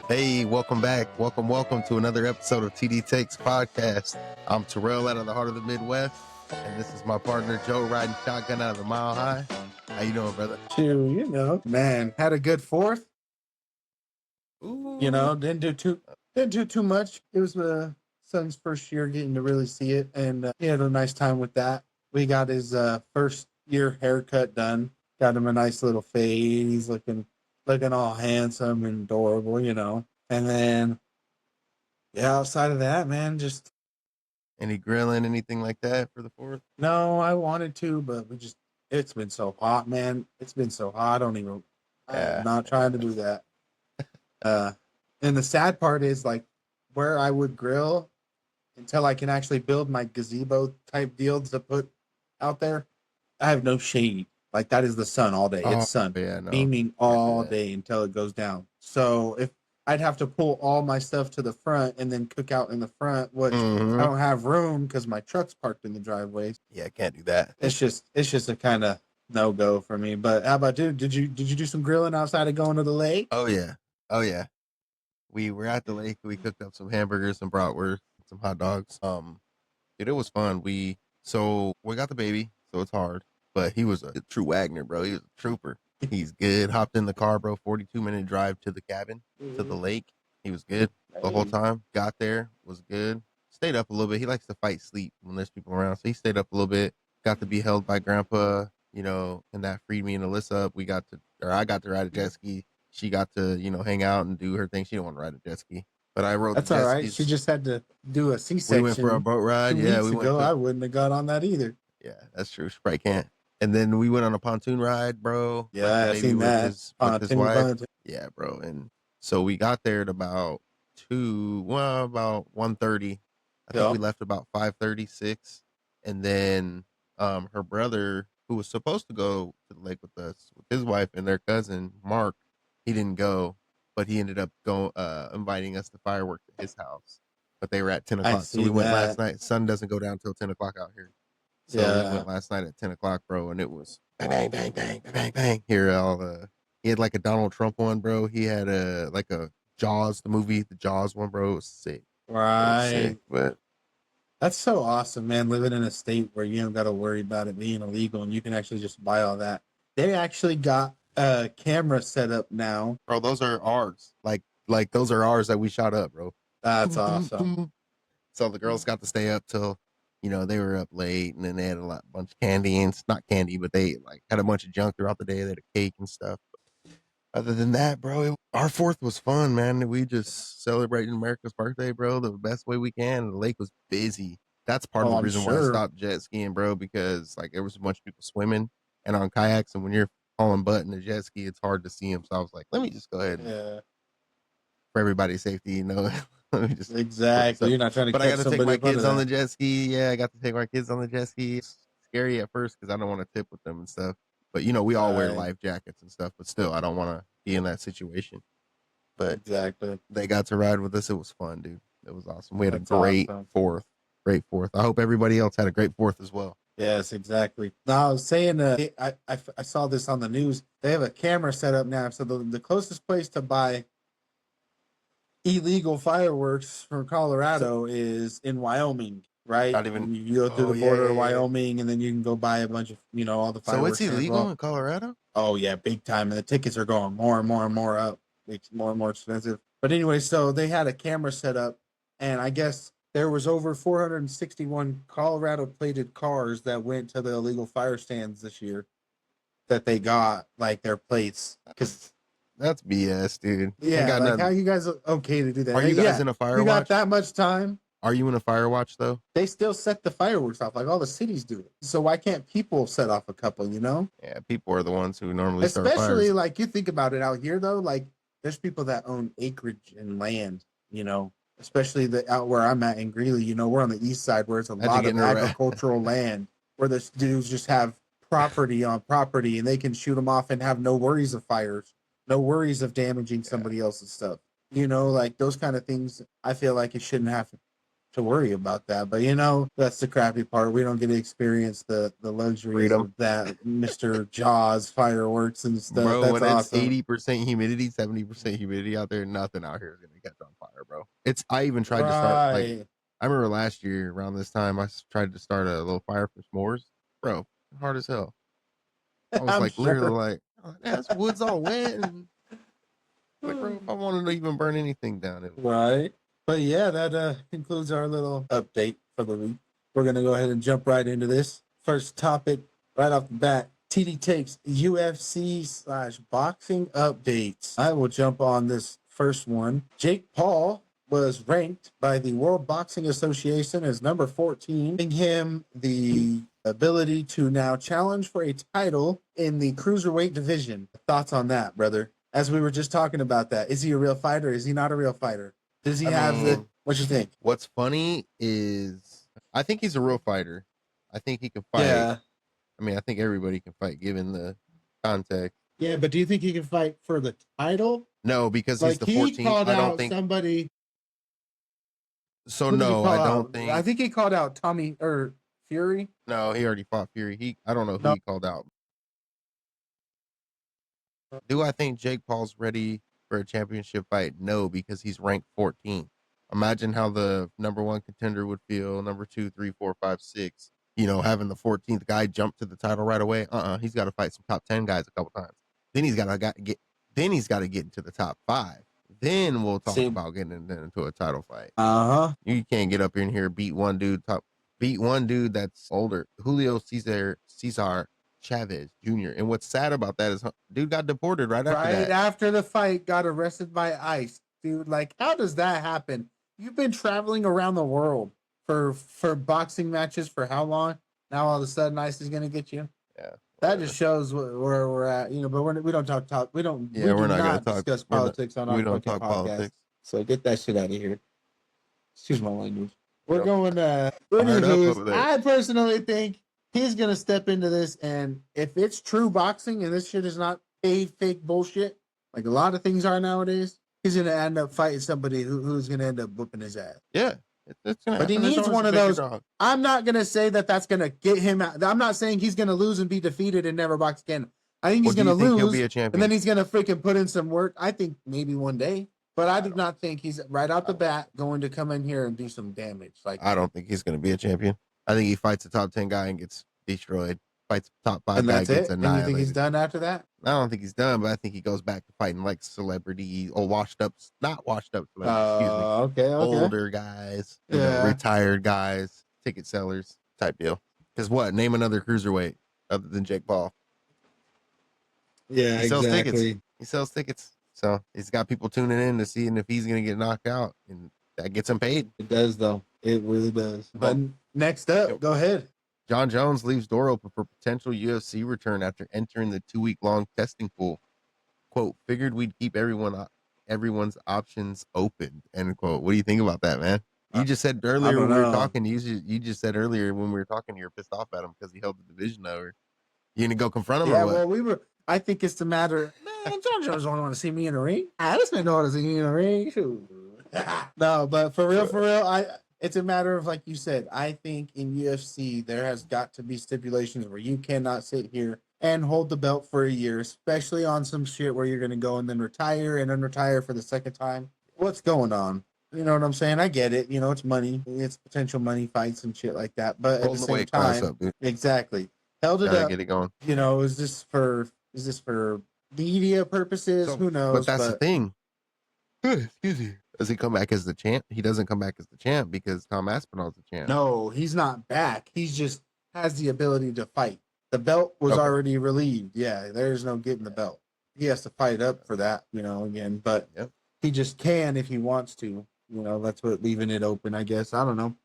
Hey, welcome back. Welcome to another episode of TD Takes Podcast. I'm Terrell out of the heart of the Midwest, and this is my partner Joe riding shotgun out of the Mile High. How you doing, brother? Man, had a good fourth. Ooh. Didn't do too much. It was the son's first year getting to really see it, and he had a nice time with that. We got his first year haircut done. Got him a nice little fade. He's looking all handsome and adorable, And then, outside of that, man, just Any grilling, anything like that for the 4th? no. I wanted to, but it's been so hot, man. It's been so hot. I'm not trying to do that. And the sad part is, like, where I would grill until I can actually build my gazebo type deal to put out there, I have no shade. Like, that is the sun all day. It's sun beaming all day until it goes down. So if I'd have to pull all my stuff to the front and then cook out in the front, which I don't have room because my truck's parked in the driveway. Yeah, I can't do that. It's just a kind of no go for me. But how about you? Did you do some grilling outside of going to the lake? Oh yeah. We were at the lake. We cooked up some hamburgers, some bratwurst, some hot dogs. Dude, it was fun. We got the baby, so it's hard. But he was a true Wagner, bro. He was a trooper. He's good. Hopped in the car, bro. 42-minute drive to the cabin, to the lake. He was good the whole time. Got there, was good. Stayed up a little bit. He likes to fight sleep when there's people around, so he stayed up a little bit. Got to be held by Grandpa, and that freed me and Alyssa up. I got to ride a jet ski. She got to, hang out and do her thing. She didn't want to ride a jet ski, but I rode. That's the jet all right. skis. She just had to do a C-section. We went for a boat ride. Yeah, we went. I wouldn't have got on that either. Yeah, that's true. She probably can't. And then we went on a pontoon ride, bro. Yeah, I seen that. With his wife. Yeah, bro. And so we got there at about 1:30. I think we left about 5:36. And then her brother, who was supposed to go to the lake with us, with his wife and their cousin, Mark, he didn't go, but he ended up inviting us to fireworks at his house. But they were at 10 o'clock. So we went last night. Sun doesn't go down till 10 o'clock out here. So we went last night at 10 o'clock, bro, and it was bang, bang, bang, bang, bang, bang. He had like a Donald Trump one, bro. He had like a Jaws, the movie, the Jaws one, bro. It was sick. Right. Sick, but that's so awesome, man, living in a state where you don't got to worry about it being illegal and you can actually just buy all that. They actually got a camera set up now. Bro, those are ours. Like those are ours that we shot up, bro. That's awesome. So the girls got to stay up till they were up late, and then they had a bunch of candy, and not candy, but they had a bunch of junk throughout the day. They had a cake and stuff. But other than that, bro, our 4th was fun, man. We just celebrated America's birthday, bro, the best way we can. The lake was busy. That's part of the reason why I stopped jet skiing, bro, because there was a bunch of people swimming and on kayaks, and when you're hauling butt in a jet ski, it's hard to see them. So I was like, let me just go ahead for everybody's safety, Exactly. You're not trying to. But I got to take my kids on the jet ski. Yeah, I got to take my kids on the jet ski. It's scary at first because I don't want to tip with them and stuff. But we all wear life jackets and stuff. But still, I don't want to be in that situation. But exactly, they got to ride with us. It was fun, dude. It was awesome. We had a great fourth. Great 4th. I hope everybody else had a great 4th as well. Yes, exactly. Now I was saying, I saw this on the news. They have a camera set up now. So the closest place to buy illegal fireworks from Colorado is in Wyoming, right? Not even you go through the border of Wyoming, and then you can go buy a bunch of all the fireworks. So it's illegal in Colorado? Oh yeah, big time, and the tickets are going more and more and more up. It's more and more expensive. But anyway, so they had a camera set up, and I guess there was over 461 Colorado plated cars that went to the illegal fire stands this year that they got their plates because. That's BS, dude. Yeah, how you guys are okay to do that? Are you guys in a fire watch? You got that much time? Are you in a fire watch, though? They still set the fireworks off, like all the cities do it. So why can't people set off a couple, Yeah, people are the ones who normally start fires. Especially, you think about it out here, though, there's people that own acreage and land, especially out where I'm at in Greeley, we're on the east side where it's a lot of agricultural land where the dudes just have property on property and they can shoot them off and have no worries of fires. No worries of damaging somebody else's stuff. Those kind of things, I feel like it shouldn't to worry about that. But that's the crappy part. We don't get to experience the luxuries Freedom. of that Mr. Jaws fireworks and stuff. Bro, That's when it's awesome. 80% humidity, 70% humidity out there, nothing out here is gonna catch on fire, bro. I even tried to start like Right. I remember last year around this time tried to start a little fire for s'mores. Bro, hard as hell. I was I'm like literally sure. like, oh, that's wood's all wet and like, bro, if I wanted to even burn anything down, it was Right. But yeah, that concludes our little update for the week. We're going to go ahead and jump right into this. First topic, right off the bat, TD takes UFC/boxing updates. I will jump on this first one. Jake Paul was ranked by the World Boxing Association as number 14, giving him the ability to now challenge for a title in the cruiserweight division. Thoughts on that, brother? As we were just talking about that, is he a real fighter? Is he not a real fighter? Does he I have the? mean, What you think? what's funny is I think he's a real fighter. I think he can fight. Yeah, I mean, I think everybody can fight given the context. yeah, but do you think he can fight for the title? No, because he's Like the he 14th. called I don't out think somebody. so. Who did he No, call I don't out? I think. think he called out Tommy or Fury. No, he already fought Fury. I don't know who No, he called out. Do I think Jake Paul's ready for a championship fight? No, because he's ranked 14th. Imagine how the number one contender would feel, number two, three, four, five, six. Having the 14th guy jump to the title right away. He's got to fight some top 10 guys a couple times. Then he's got to get. Then he's got to get into the top five. Then we'll talk see, about getting into a title fight. uh huh, You can't get up in here beat one dude that's older, Julio Cesar Chavez Jr. And what's sad about that is dude got deported right after right that. after the fight, got arrested by ICE, dude. Like, how does that happen? You've been traveling around the world for boxing matches for how long? Now all of a sudden, ICE is gonna get you. Yeah, That whatever. just shows where we're at, But we don't talk. We Yeah, do we're not gonna not talk. discuss We're not. politics on our We don't fucking talk podcast. politics. So get that shit out of here. Excuse my language. We're Yep. going. Fired up Anywho's, over there. I personally think he's gonna step into this, and if it's true boxing and this shit is not paid fake bullshit, like a lot of things are nowadays, he's gonna end up fighting somebody who's gonna end up whooping his ass. Yeah, it's gonna But he happen. There's needs always one a of bigger those. dog. I'm not gonna say that that's gonna get him out. I'm not saying he's gonna lose and be defeated and never box again. I think Well, he's do gonna you think he'll lose, be a and champion? then he's gonna freaking put in some work. I think maybe one day, but I do not think he's right out the bat going to come in here and do some damage. Like, I don't think he's gonna be a champion. I think he fights a top 10 guy and gets destroyed. Fights a top 5 and guy, that's gets it. And you think he's annihilated. done after that? I don't think he's done, but I think he goes back to fighting like celebrity or not washed up celebrities, excuse me, Okay. older guys, Yeah. retired guys, ticket sellers type deal. Because what? Name another cruiserweight other than Jake Paul. Yeah, He sells tickets. exactly. He sells tickets. So he's got people tuning in to see if he's going to get knocked out, and that gets him paid. It does, though. It really does. But next up, Yep. go ahead. Jon Jones leaves door open for potential UFC return after entering the 2-week-long testing pool. Quote, figured we'd keep everyone's options open, end quote. What do you think about that, man? You just said earlier when we were talking, you just said earlier when we were talking, you were pissed off at him because he held the division over. You gonna go confront him or what? Well, I think it's the matter. Man, Jon Jones don't want to see me in the ring. This man don't want to see me in the ring. No, but for real, it's a matter of, like you said, I think in UFC there has got to be stipulations where you cannot sit here and hold the belt for a year, especially on some shit where you're gonna go and then retire and unretire for the second time. What's going on? You know what I'm saying? I get it. It's money. It's potential money fights and shit like that. But at the same time, exactly. Held it up. Get it going. Is this for media purposes? Who knows? But that's the thing. Excuse me. Does he come back as the champ? He doesn't come back as the champ because Tom Aspinall's the champ. No, he's not back. He's just has the ability to fight. The belt was already relieved. Yeah, there's no getting the belt. He has to fight up for that, again. But he just can if he wants to. That's what leaving it open, I guess. I don't know.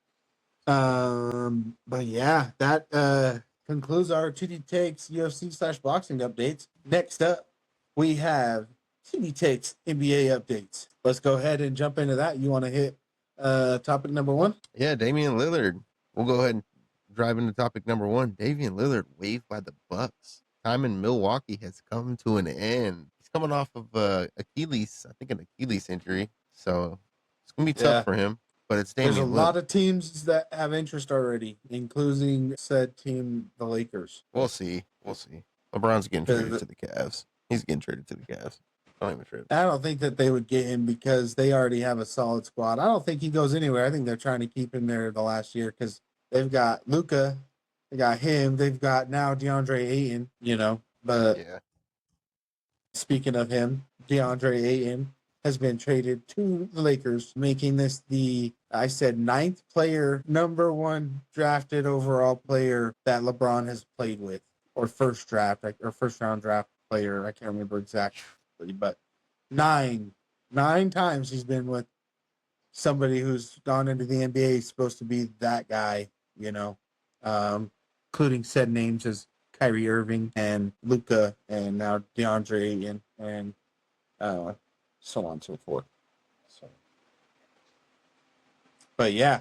But yeah, that concludes our TD Takes UFC/boxing updates. Next up, we have TD Takes NBA updates. Let's go ahead and jump into that. You want to hit topic number one? Yeah, Damian Lillard. We'll go ahead and drive into topic number one. Damian Lillard waived by the Bucks. Time in Milwaukee has come to an end. He's coming off of Achilles, I think an Achilles injury. So it's gonna be tough for him. but it's There's a Damian lot Lillard. of teams that have interest already, including said team, the Lakers. We'll see. We'll see. LeBron's getting traded Because to the Cavs. He's getting traded to the Cavs. Don't even trade him. I don't think that they would get him because they already have a solid squad. I don't think he goes anywhere. I think they're trying to keep him there the last year because they've got Luca, they got him, they've got now DeAndre Ayton, But Yeah. speaking of him, DeAndre Ayton has been traded to the Lakers, making this I said, ninth player, number one drafted overall player that LeBron has played with, or first round draft player. I can't remember exactly, but nine times he's been with somebody who's gone into the NBA, supposed to be that guy, including said names as Kyrie Irving and Luca and now DeAndre Ayton and so on and so forth. So, but yeah,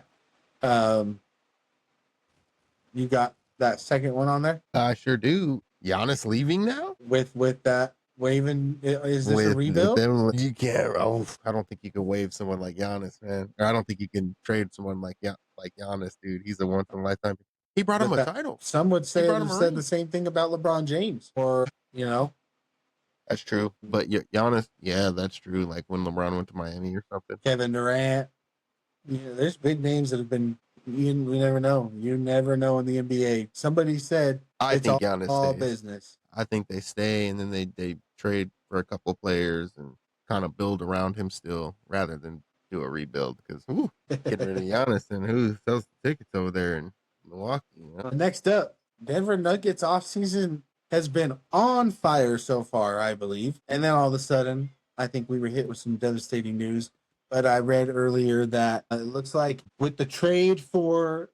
you got that second one on there. I sure do. Giannis leaving now with that waving. Is this a rebuild? Them, you can't. Oh, I don't think you can waive someone like Giannis, man. Or I don't think you can trade someone like Giannis, dude. He's a once in a lifetime. He brought him a title. Some would say said the same thing about LeBron James, or That's true. But Giannis, yeah, that's true. Like when LeBron went to Miami or something. Kevin Durant. There's big names that have been. You never know. You never know in the NBA. Somebody said I think Giannis all stays. business. I think they stay, and then they trade for a couple players and kind of build around him still, rather than do a rebuild. Because getting rid of Giannis, and who sells the tickets over there in Milwaukee? Next up, Denver Nuggets offseason has been on fire so far, I believe. And then all of a sudden, I think we were hit with some devastating news. But I read earlier that it looks like with the trade for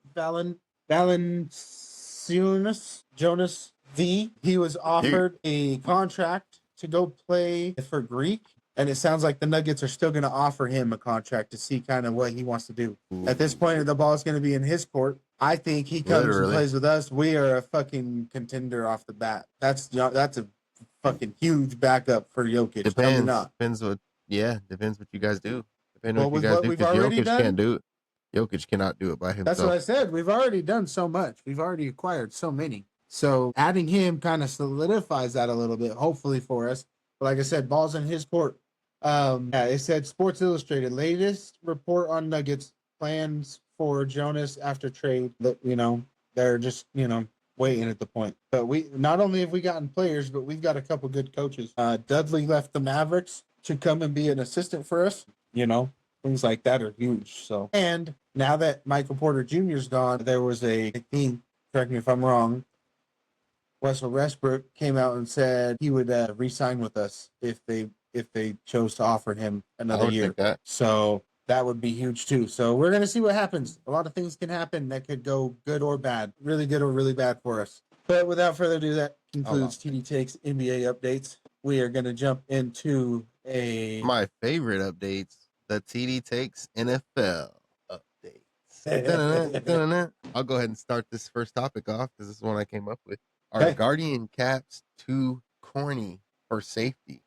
Jonas V, he was offered a contract to go play for Greek. And it sounds like the Nuggets are still going to offer him a contract to see kind of what he wants to do. At this point, the ball is going to be in his court. I think he comes and plays with us. We are a fucking contender off the bat. That's a fucking huge backup for Jokic. Depends. Depends what you guys do. Depends what you guys do, because Jokic can't do it. Jokic cannot do it by himself. That's what I said. We've already done so much. We've already acquired so many. So adding him kind of solidifies that a little bit, hopefully for us. But like I said, ball's in his court. It said Sports Illustrated latest report on Nuggets plans for Jonas after trade. That they're just waiting at the point. But we not only have we gotten players, but we've got a couple good coaches. Dudley left the Mavericks to come and be an assistant for us. Things like that are huge. So, and now that Michael Porter Jr. is gone, there was I think, correct me if I'm wrong, Russell Westbrook came out and said he would re-sign with us if they chose to offer him another year. So that would be huge too. So we're going to see what happens. A lot of things can happen that could go good or bad, really good or really bad for us. But without further ado, that concludes TD Takes NBA updates. We are going to jump into my favorite updates, the TD Takes NFL updates. I'll go ahead and start this first topic off because this is one I came up with. Are Guardian caps too corny for safety?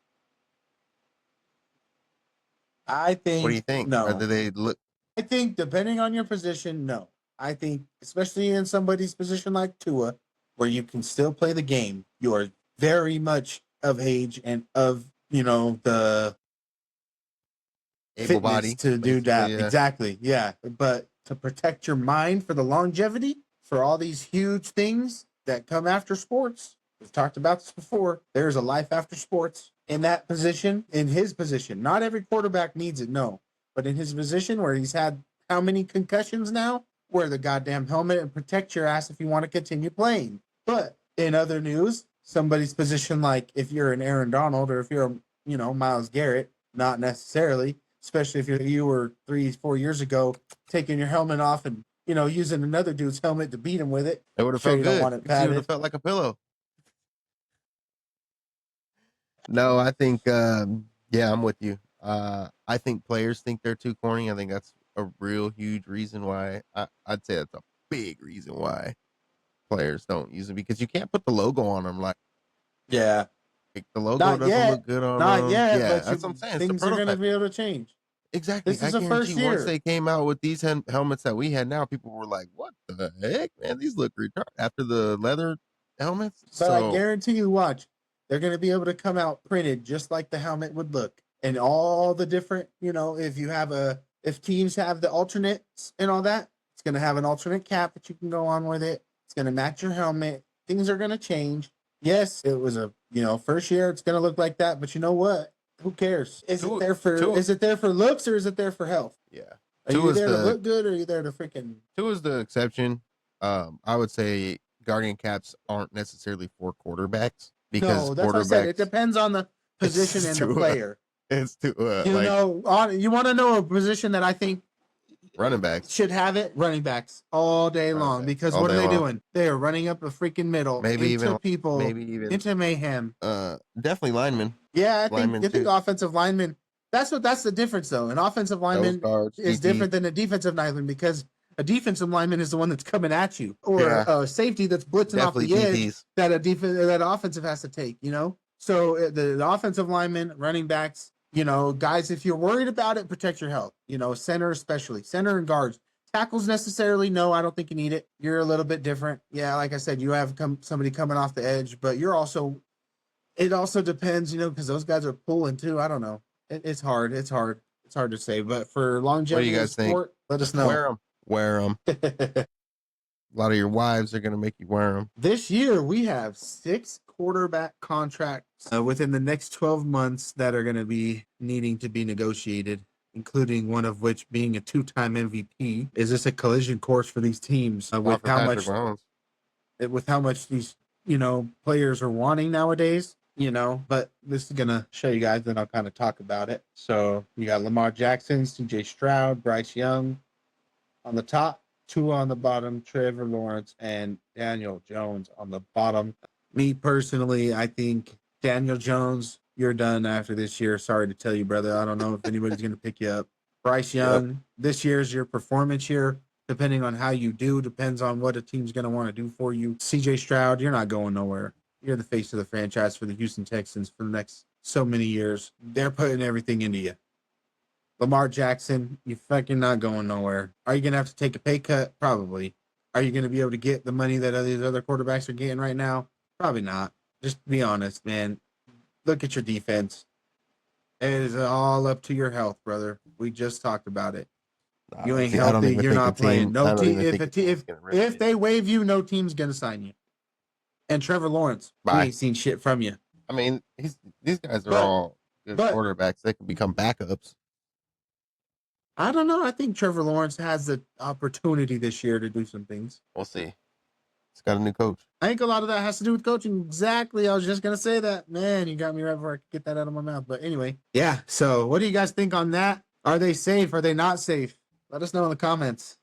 I think. What do you think? No. Do they look? I think depending on your position, no. I think especially in somebody's position like Tua, where you can still play the game, you are very much of age and of the able body to do that. Yeah. Exactly. Yeah. But to protect your mind for the longevity, for all these huge things that come after sports, we've talked about this before. There's a life after sports. In that position, in his position, not every quarterback needs it, no. But in his position where he's had how many concussions now? Wear the goddamn helmet and protect your ass if you want to continue playing. But in other news, somebody's position, like if you're an Aaron Donald or if you're, Myles Garrett, not necessarily, especially if you were 3-4 years ago taking your helmet off and, using another dude's helmet to beat him with it. It would have felt good. It would have felt like a pillow. No, I think, I'm with you. I think players think they're too corny. I think that's a real huge reason why. I'd say that's a big reason why players don't use it, because you can't put the logo on them. Like the logo doesn't look good on them. Not yet. Yeah, but that's what I'm saying. Things are going to be able to change. Exactly. This I is the guarantee first once year. they came out with these helmets that we had now, people were like, "What the heck, man? These look retarded." After the leather helmets, But I so guarantee you, watch, they're going to be able to come out printed just like the helmet would look. And all the different, if teams have the alternates and all that, it's going to have an alternate cap that you can go on with it. It's going to match your helmet. Things are going to change. Yes, it was first year. It's going to look like that. But you know what? Who cares? two, Is it there for looks or is it there for health? yeah, Are two you is there to the look good or are you there to freaking? two is the exception. I would say Guardian caps aren't necessarily for quarterbacks because No, that's what I said. It quarterbacks depends on the position it's and the too player. it's too You like know, you want to know a position that I think running backs, should have it? Running backs all day running long. backs Because all what are day they long. doing? They are running up a freaking middle Maybe into even people, maybe even into mayhem. definitely linemen, Yeah, linemen I think too. offensive linemen. That's the difference though. An offensive Those lineman guards, is DT, different than a defensive lineman because a defensive lineman is the one that's coming at you, or yeah, a safety that's blitzing off definitely the edge DTs. that that offensive has to take. So the offensive linemen, running backs, guys, if you're worried about it, protect your health. Center especially, center and guards. Tackles necessarily, no, I don't think you need it. You're a little bit different. Yeah, like I said, you have somebody coming off the edge, but you're also. It also depends, because those guys are pulling too. I don't know. It's hard. It's hard. It's hard to say. But for What do you longevity of the guys think? sport, let us know. Wear them, wear them. A lot of your wives are gonna make you wear them. This year, we have 6 quarterback contracts within the next 12 months that are going to be needing to be negotiated, including one of which being a 2-time MVP. Is this a collision course for these teams Not for Patrick Mahomes. with how much these players are wanting nowadays? But this is gonna show you guys, then I'll kind of talk about it. So you got Lamar Jackson, CJ Stroud, Bryce Young on the top, 2 on the bottom, Trevor Lawrence and Daniel Jones on the bottom. Me personally, I think Daniel Jones, you're done after this year. Sorry to tell you, brother. I don't know if anybody's gonna pick you up. Bryce Yep. Young, this year's your performance year. Depending on how you do, depends on what a team's gonna want to do for you. CJ Stroud, you're not going nowhere. You're the face of the franchise for the Houston Texans for the next so many years. They're putting everything into you. Lamar Jackson, you fucking not going nowhere. Are you going to have to take a pay cut? Probably. Are you going to be able to get the money that these other quarterbacks are getting right now? Probably not. Just be honest, man. Look at your defense. It is all up to your health, brother. We just talked about it. You ain't I don't healthy. even You're think a not playing. team. I No don't team. even think a team's gonna risk If it. they waive you, no team's gonna sign you. And Trevor Lawrence, we Bye. ain't seen shit from you. I mean, these guys are But all good but quarterbacks. They can become backups. I don't know. I think Trevor Lawrence has the opportunity this year to do some things. We'll see. He's got a new coach. I think a lot of that has to do with coaching. Exactly. I was just gonna say that. Man, you got me right before I could get that out of my mouth. But anyway, yeah. So, what do you guys think on that? Are they safe? Are they not safe? Let us know in the comments.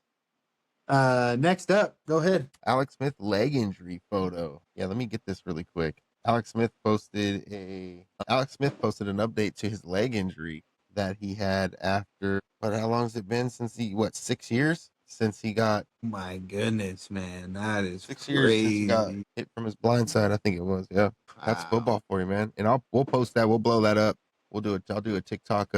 Next up, go ahead. Alex Smith leg injury photo. Yeah, let me get this really quick. Alex Smith posted an update to his leg injury that he had after, but how long has it been since 6 years since he got My goodness, man, that is 6 years since he got hit from his blind side, I think it was. Yeah. That's football for you, man. And we'll post that. We'll blow that up. I'll do a TikTok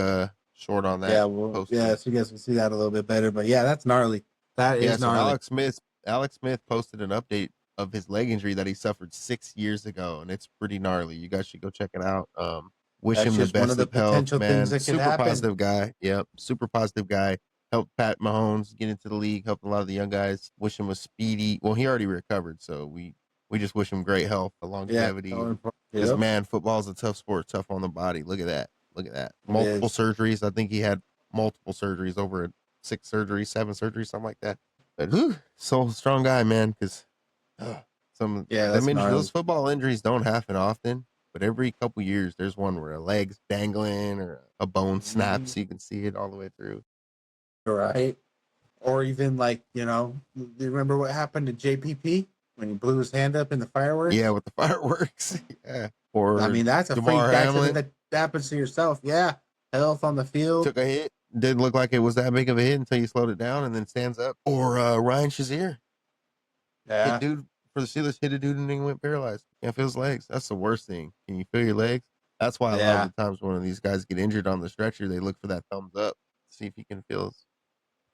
short on that. Yeah, well, yeah, so you guys can see that a little bit better. But yeah, that's gnarly. That Yeah, is so gnarly. Alex Smith posted an update of his leg injury that he suffered 6 years ago, and it's pretty gnarly. You guys should go check it out. Wish That's him the just one best of the of health, potential things man. that could Super happen. positive guy. Yep, super positive guy. Helped Pat Mahomes get into the league. Helped a lot of the young guys. Wish him a speedy. Well, he already recovered, so we just wish him great health, longevity. Because man, football is a tough sport, tough on the body. Look at that. Look at that. Multiple surgeries. I think he had multiple surgeries, over 6 surgeries, 7 surgeries, something like that. But so strong guy, man. Because those football injuries don't happen often, but every couple years there's one where a leg's dangling or a bone snaps. So you can see it all the way through. Right. Or even do you remember what happened to JPP when he blew his hand up in the fireworks? Yeah, with the fireworks. Yeah. Or I mean, that's a freak accident that happens to yourself. Yeah. Health on the field. Took a hit. Didn't look like it was that big of a hit until you slowed it down and then stands up. Or Ryan Shazier. Yeah. Hit dude for the Steelers, hit a dude and then went paralyzed. Can't feel his legs. That's the worst thing. Can you feel your legs? That's why a lot of the times when these guys get injured on the stretcher, they look for that thumbs up. See if he can fill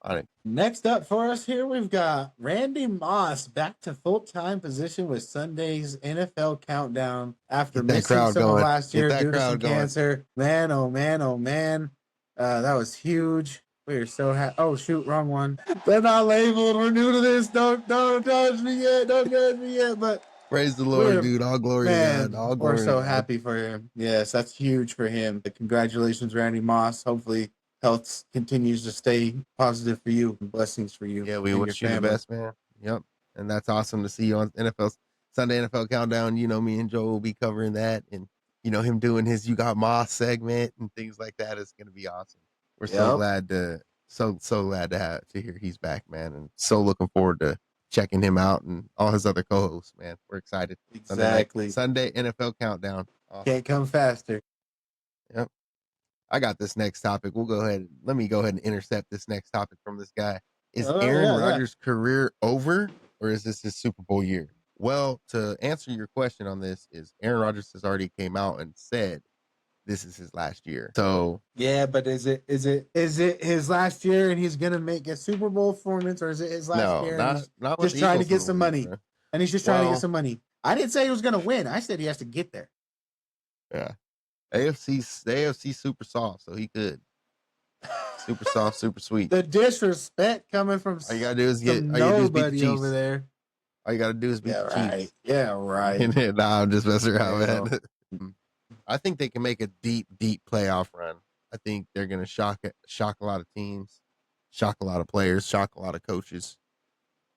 on it. Next up for us here, we've got Randy Moss back to full-time position with Sunday's NFL Countdown after Get that missing crowd some of going. last Get year that due to some crowd going. cancer. Man, oh man, oh man. That was huge. We are so happy. Oh, shoot, wrong one. They're not labeled. We're new to this. Don't touch me yet. Don't touch me yet. But Praise the Lord, dude. All glory to God. All we're glory so to God. happy for him. Yes, that's huge for him. Congratulations, Randy Moss. Hopefully health continues to stay positive for you. Blessings for you. Yeah, we and wish your you the family. best, man. Yep. And that's awesome to see you on Sunday NFL Countdown. You know, me and Joe will be covering that, and him doing his "You Got Moss" segment and things like that is going to be awesome. We're so glad to glad to hear he's back, man, and so looking forward to checking him out and all his other co-hosts, man. We're excited. Exactly. Sunday NFL Countdown. Awesome. Can't come faster. Yep. I got this next topic. Let me go ahead and intercept this next topic from this guy. Is Aaron Rodgers' career over, or is this his Super Bowl year? Well, to answer your question on this, is Aaron Rodgers has already came out and said this is his last year. So yeah, but is it his last year and he's gonna make a Super Bowl performance, or is it his last year and he's just trying to get some money? And he's just trying to get some money. I didn't say he was gonna win. I said he has to get there. Yeah. The AFC super soft, so he could. Super soft, super sweet. The disrespect coming from all you gotta do is nobody over there. All you gotta do is beat the Chiefs. Yeah, right. Nah, I'm just messing around, man. I think they can make a deep, deep playoff run. I think they're gonna shock a lot of teams, shock a lot of players, shock a lot of coaches,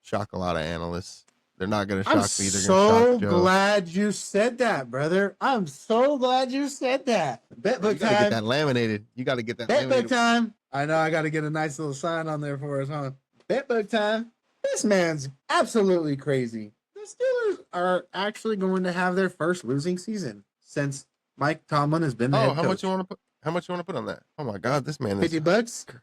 shock a lot of analysts. They're not going to shock me. They're so glad you said that, brother. I'm so glad you said that. BetBook time. You got to get that laminated. You got to get that BetBook time. I know I got to get a nice little sign on there for us, huh? BetBook time. This man's absolutely crazy. The Steelers are actually going to have their first losing season since Mike Tomlin has been the head coach. How much you want to put on that? Oh my God, this man is $50.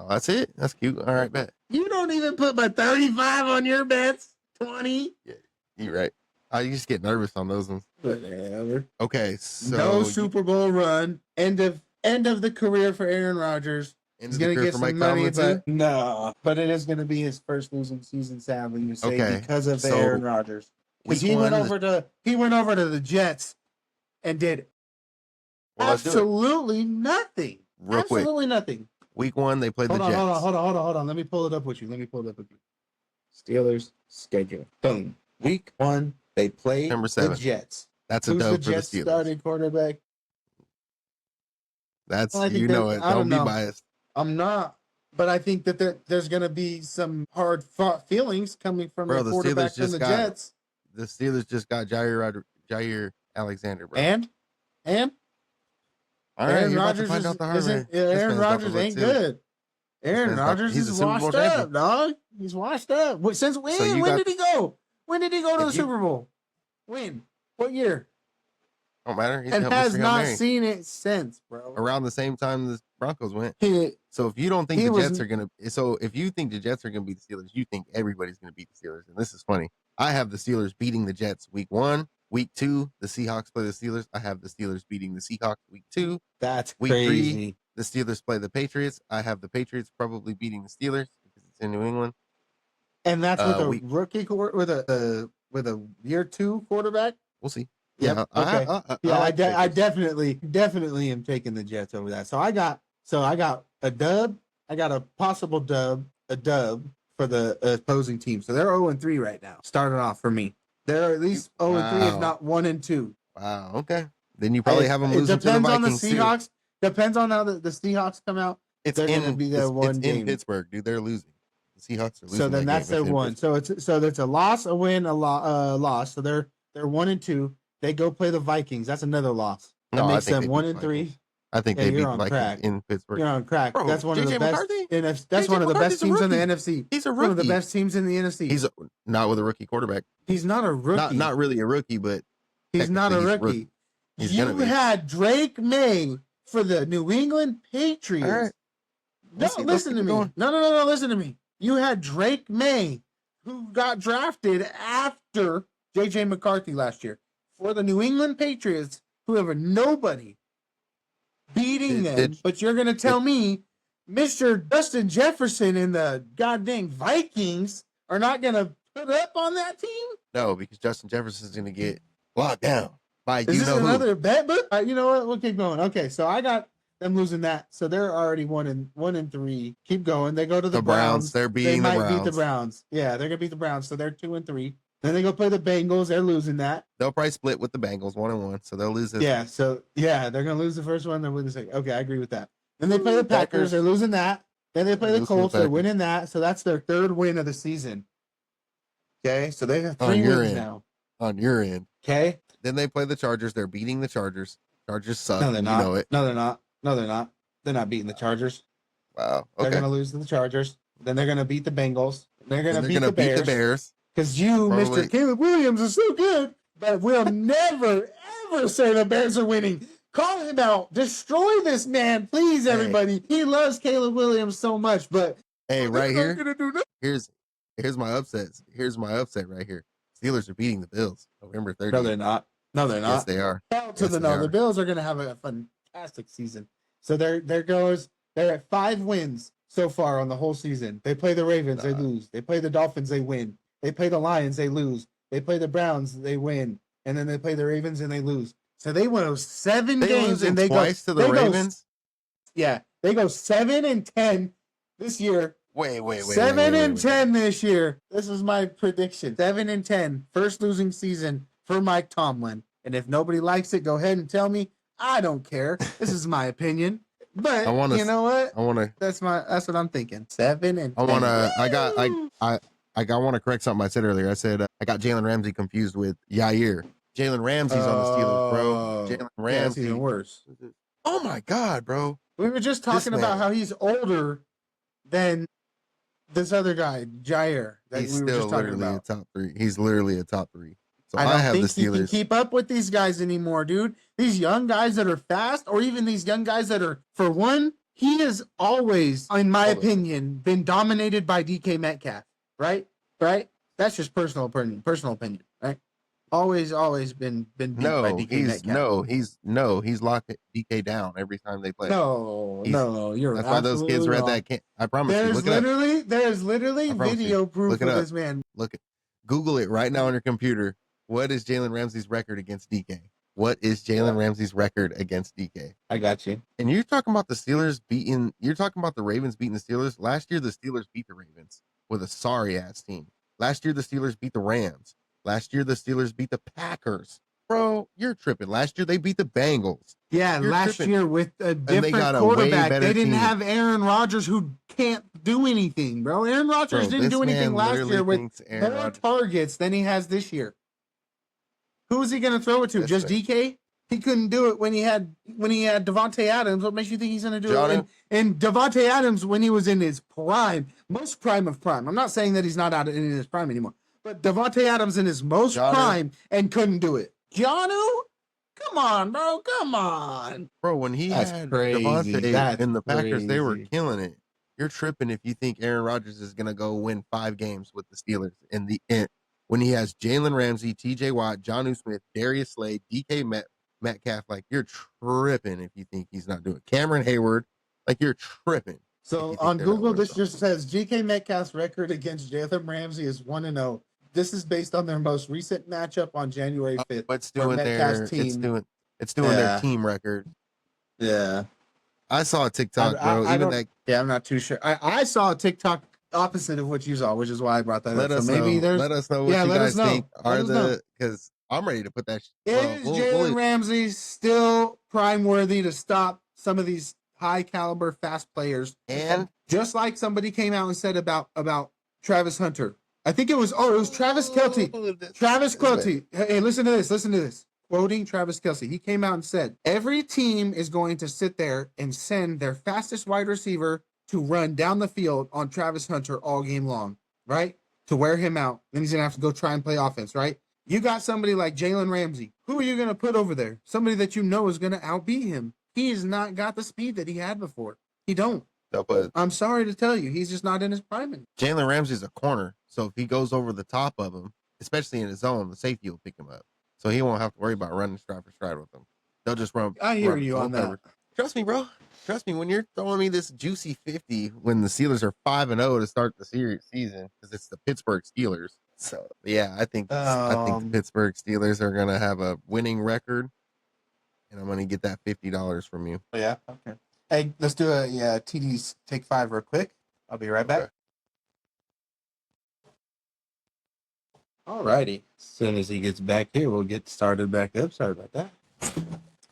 Oh, that's it. That's cute. All right, bet. You don't even put my 35 on your bets. 20. Yeah, you're right. I just get nervous on those ones. Whatever. Okay, so no Super Bowl run. End of the career for Aaron Rodgers. He's gonna get some money, but no. But it is gonna be his first losing season, sadly, you say, because of Aaron Rodgers. Because he went over to the Jets and did absolutely nothing. Absolutely nothing. Week 1, they played the Jets. Hold on. Let me pull it up with you. Steelers schedule. Boom. Week 1, they played the Jets. That's a dub for the Steelers. Starting quarterback? That's it. Don't be biased. I'm not, but I think that there's going to be some hard fought feelings coming from the quarterback from the Jets. The Steelers just got Jair Alexander, bro. And Aaron Rodgers Aaron Rodgers ain't good. Aaron Rodgers is washed up, dog. He's washed up. Since when? So when did he go? When did he go to the Super Bowl? When? What year? Don't matter. And has not seen it since, bro. Around the same time the Broncos went. So if you don't think if you think the Jets are gonna beat the Steelers, you think everybody's gonna beat the Steelers. And this is funny. I have the Steelers beating the Jets week 1. Week 2, the Seahawks play the Steelers. I have the Steelers beating the Seahawks week 2. That's week crazy. 3, the Steelers play the Patriots. I have the Patriots probably beating the Steelers because it's in New England. And that's with a rookie with a year 2 quarterback. We'll see. Yeah. Okay. I definitely am taking the Jets over that. So I got a dub. I got a possible dub. A dub for the opposing team. So they're 0-3 right now. Starting off for me. They're at least 0-3, if not 1-2. Wow. Okay. Then you probably have them losing to the Vikings. It depends on the Seahawks. Too. Depends on how the Seahawks come out. It's in Pittsburgh, dude. They're losing. The Seahawks are losing. So then that's their one. So it's a loss, a win, a loss. So they're 1-2. They go play the Vikings. That's another loss. That makes them 1-3. I think they beat the Vikings in Pittsburgh. You're on crack. Bro, that's one of the best. That's one of the best teams in the NFC. He's a rookie. One of the best teams in the NFC. He's not with a rookie quarterback. He's not a rookie. Not really a rookie, but he's not a rookie. You had Drake May for the New England Patriots. Right. No, listen to me. No, listen to me. You had Drake May, who got drafted after J.J. McCarthy last year for the New England Patriots, who have nobody beating them. But you're going to tell me Mr. Justin Jefferson and the goddamn Vikings are not going to put up on that team? No, because Justin Jefferson's going to get locked down by Is you this know who. another bet book? You know what? We'll keep going. Okay, so I got them losing that. So they're already 1-3. Keep going. They go to the Browns. They're beating they the might Browns. beat the Browns. Yeah, they're gonna beat the Browns. So they're 2-3. Then they go play the Bengals. They're losing that. They'll probably split with the Bengals 1-1, so they'll lose this. Yeah, so yeah, they're gonna lose the first one. They're winning the second. Okay, I agree with that. Then they play the Packers. They're losing that. Then they play the Colts. They're winning that. So that's their third win of the season. Okay, so they have 3 wins now. On your end. Okay. Then they play the Chargers. They're beating the Chargers. Chargers suck. No, they're not. You know it. No, they're not. No, they're not. They're not beating the Chargers. Wow. Okay. They're going to lose to the Chargers. Then they're going to beat the Bengals. They're going to beat the Bears. Because you, probably. Mr. Caleb Williams, is so good, but we'll never, ever say the Bears are winning. Call him out. Destroy this man, please, everybody. He loves Caleb Williams so much, but hey, right here, here's my upsets. Here's my upset right here. Steelers are beating the Bills November 30th. No, they're not. No, they're not. Yes, they are. The Bills are going to have a fantastic season. So they're at 5 wins so far on the whole season. They play the Ravens, they lose. They play the Dolphins, they win. They play the Lions, they lose. They play the Browns, they win. And then they play the Ravens and they lose. So they win 7 games and they twice to the Ravens. They go 7-10 this year. Wait. 7-10 this year. This is my prediction. 7-10, first losing season for Mike Tomlin. And if nobody likes it, go ahead and tell me. I don't care. This is my opinion. But you know what? That's what I'm thinking. 7-10. I want to correct something I said earlier. I said I got Jalen Ramsey confused with Yair. Jalen Ramsey's on the Steelers, bro. Jalen Ramsey. That's even worse. Oh my God, bro. We were just talking about how he's older than this other guy, Jair. He's still literally a top 3. He's literally a top 3. So I don't have think the Steelers. He can keep up with these guys anymore, dude. These young guys that are fast, or even these young guys that are, for one, he has always, in my opinion, been dominated by DK Metcalf. Right? That's just personal opinion, right? Always been beat by DK Metcalf. He's locked DK down every time they play. No, you're that's why those kids were at that camp. I promise you. There's literally video proof of this man. Google it right now on your computer. What is Jalen Ramsey's record against DK? What is Jalen Ramsey's record against DK? I got you. And you're talking about the Steelers beating. You're talking about the Ravens beating the Steelers. Last year, the Steelers beat the Ravens with a sorry ass team. Last year, the Steelers beat the Rams. Last year, the Steelers beat the Packers. Bro, you're tripping. Last year, they beat the Bengals. Yeah, last year with a different quarterback. They didn't have Aaron Rodgers, who can't do anything, bro. Aaron Rodgers didn't do anything last year with more targets than he has this year. Who is he going to throw it to? Just DK? He couldn't do it when he had Devontae Adams. What makes you think he's going to do it? And Devontae Adams, when he was in his prime, most prime of prime. I'm not saying that he's not out in his prime anymore, but Devontae Adams in his most prime and couldn't do it. Jonnu? Come on, bro. Come on. Bro, when he had Devontae in the Packers, they were killing it. You're tripping if you think Aaron Rodgers is going to go win 5 games with the Steelers in the end. When he has Jalen Ramsey, TJ Watt, Jonnu Smith, Darius Slade, DK Metcalf, like you're tripping if you think he's not doing it. Cameron Hayward, like you're tripping. So on Google, this just says DK Metcalf's record against Jalen Ramsey is 1-0. This is based on their most recent matchup on January 5th. But it's doing their team record. Yeah. I saw a TikTok, bro. I'm not too sure. I saw a TikTok opposite of what you saw, which is why I brought that up. So maybe let us know what you guys think are because I'm ready to put that. Is Jalen Ramsey still prime worthy to stop some of these high caliber fast players? And just like somebody came out and said about Travis Hunter. I think it was Travis Kelce. Travis Kelce. Hey, listen to this. Quoting Travis Kelce. He came out and said, every team is going to sit there and send their fastest wide receiver to run down the field on Travis Hunter all game long, right? To wear him out. Then he's going to have to go try and play offense, right? You got somebody like Jalen Ramsey. Who are you going to put over there? Somebody that you know is going to outbeat him. He has not got the speed that he had before. He don't. No, but I'm sorry to tell you, he's just not in his prime. Jalen Ramsey's a corner, so if he goes over the top of him, especially in his zone, the safety will pick him up. So he won't have to worry about running stride for stride with him. They'll just run. I hear you on that. Trust me, bro. Trust me. When you're throwing me this juicy 50, when the Steelers are 5-0 to start the season, because it's the Pittsburgh Steelers. So yeah, I think the Pittsburgh Steelers are gonna have a winning record, and I'm gonna get that $50 from you. Yeah. Okay. Hey, let's do a TD's take 5 real quick. I'll be right back. Alrighty. As soon as he gets back here, we'll get started back up. Sorry about that.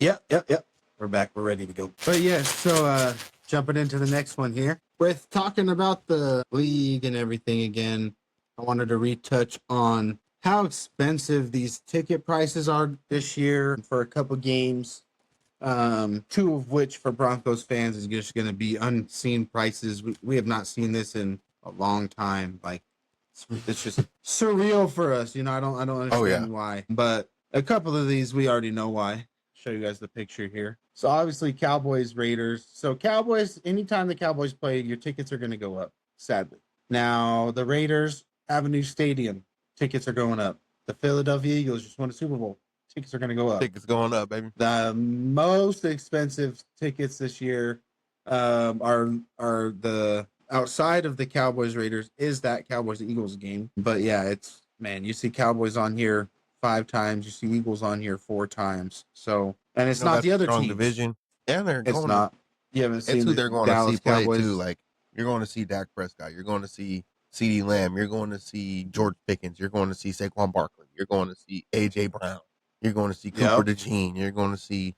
Yep. We're back. We're ready to go. But yeah, so jumping into the next one here. With talking about the league and everything again, I wanted to retouch on how expensive these ticket prices are this year for a couple games. Two of which for Broncos fans is just going to be unseen prices. We have not seen this in a long time. Like it's just surreal for us. You know, I don't understand why. But a couple of these we already know why. Show you guys the picture here. So obviously Cowboys, Raiders. So Cowboys, anytime the Cowboys play, your tickets are going to go up, sadly. Now the Raiders have a new stadium. Tickets are going up. The Philadelphia Eagles just won a Super Bowl. Tickets are going to go up. Tickets going up, baby. The most expensive tickets this year are the outside of the Cowboys Raiders is that Cowboys Eagles game. But yeah, it's man, you see Cowboys on here 5 times, you see Eagles on here 4 times. So and it's not the other strong teams. Division. Yeah, it's not. You haven't seen who they're going Dallas to see play Cowboys. too. Like you're going to see Dak Prescott. You're going to see CeeDee Lamb. You're going to see George Pickens. You're going to see Saquon Barkley. You're going to see AJ Brown. You're going to see Cooper DeJean. You're going to see,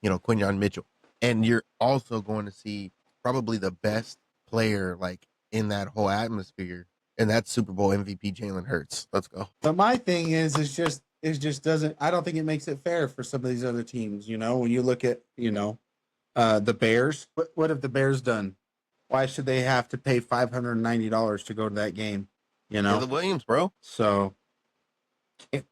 Quinyon Mitchell. And you're also going to see probably the best player like in that whole atmosphere. And that's Super Bowl MVP Jalen Hurts. Let's go. But my thing is, it just doesn't. I don't think it makes it fair for some of these other teams. You know, when you look at, the Bears. What have the Bears done? Why should they have to pay $590 to go to that game? You know, the Williams, bro. So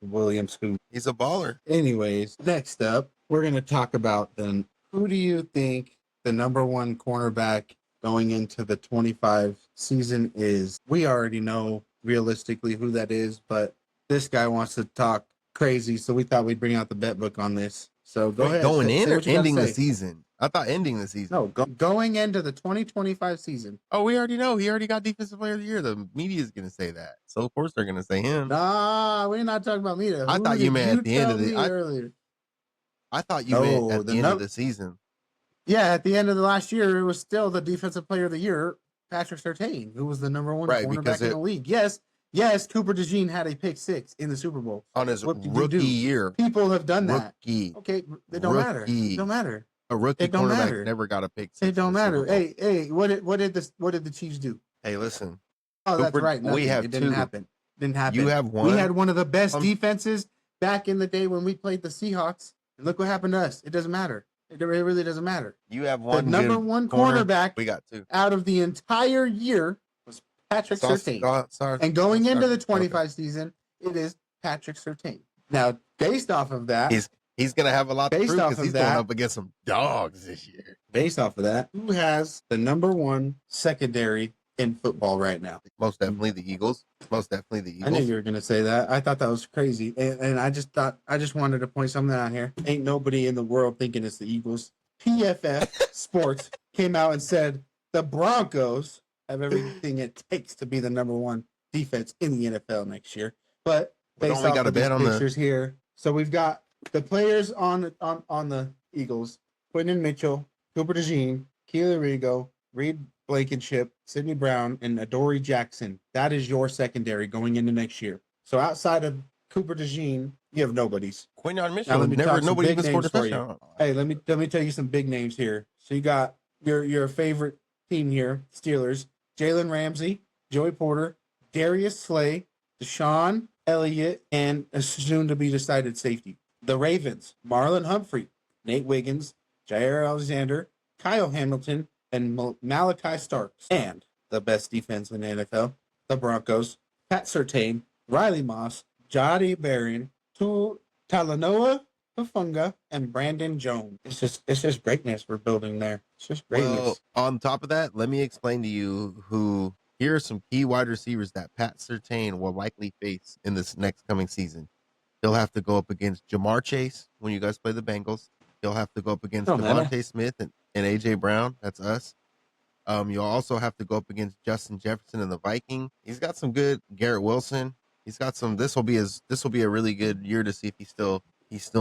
Williams, who he's a baller. Anyways, next up, we're gonna talk about then. Who do you think the number 1 cornerback going into the 25 season is? We already know realistically who that is, but this guy wants to talk crazy, so we thought we'd bring out the BetBook on this. So go ahead. Going in or ending the season? I thought ending the season. No, going into the 2025 season. Oh, we already know. He already got Defensive Player of the Year. The media is going to say that. So, of course, they're going to say him. Nah, we're not talking about media. I thought you meant at the end of the earlier. I thought you meant at the end of the season. Yeah, at the end of the last year, it was still the Defensive Player of the Year, Patrick Surtain, who was the number 1 cornerback in the league. Yes, Cooper DeJean had a pick 6 in the Super Bowl. On his rookie year. People have done that. Rookie. Okay, it don't matter. It don't matter. A rookie cornerback never got a pick 6. It don't matter. Hey, what did the Chiefs do? Hey, listen. Oh, that's right. We have it didn't happen. Didn't happen. You have one. We had one of the best defenses back in the day when we played the Seahawks. And look what happened to us. It doesn't matter. It really doesn't matter. You have one. The number 1 cornerback we got 2 out of the entire year was Patrick Surtain. And going into the 25 season, it is Patrick Surtain. Now, based off of that, he's going to have a lot to prove because he's going up against some dogs this year. Based off of that, who has the number 1 secondary in football right now? Most definitely the Eagles. I knew you were going to say that. I thought that was crazy. And I just wanted to point something out here. Ain't nobody in the world thinking it's the Eagles. PFF Sports came out and said the Broncos have everything it takes to be the number 1 defense in the NFL next year. But based off of these pictures here, so we've got the players on the Eagles: Quinton Mitchell, Cooper DeJean, Keely Rigo, Reed Blankenship, Sidney Brown, and Adoree Jackson. That is your secondary going into next year. So outside of Cooper DeJean, you have nobodies. Quinyon Mitchell, nobody even scored a touchdown. Hey, let me tell you some big names here. So you got your favorite team here, Steelers: Jalen Ramsey, Joey Porter, Darius Slay, Deshaun Elliott, and a soon-to-be decided safety. The Ravens: Marlon Humphrey, Nate Wiggins, Jair Alexander, Kyle Hamilton, and Malachi Starks. And the best defense in the NFL, the Broncos: Pat Surtain, Riley Moss, Jody Barron, Talanoa Hufanga, and Brandon Jones. It's just greatness we're building there. It's just greatness. Well, on top of that, let me explain to you who. Here are some key wide receivers that Pat Surtain will likely face in this next coming season. He'll have to go up against Jamar Chase when you guys play the Bengals. He'll have to go up against No matter. Devontae Smith and AJ Brown. That's us. You'll also have to go up against Justin Jefferson and the Viking. He's got some good Garrett Wilson. He's got some. This will be a really good year to see if he's still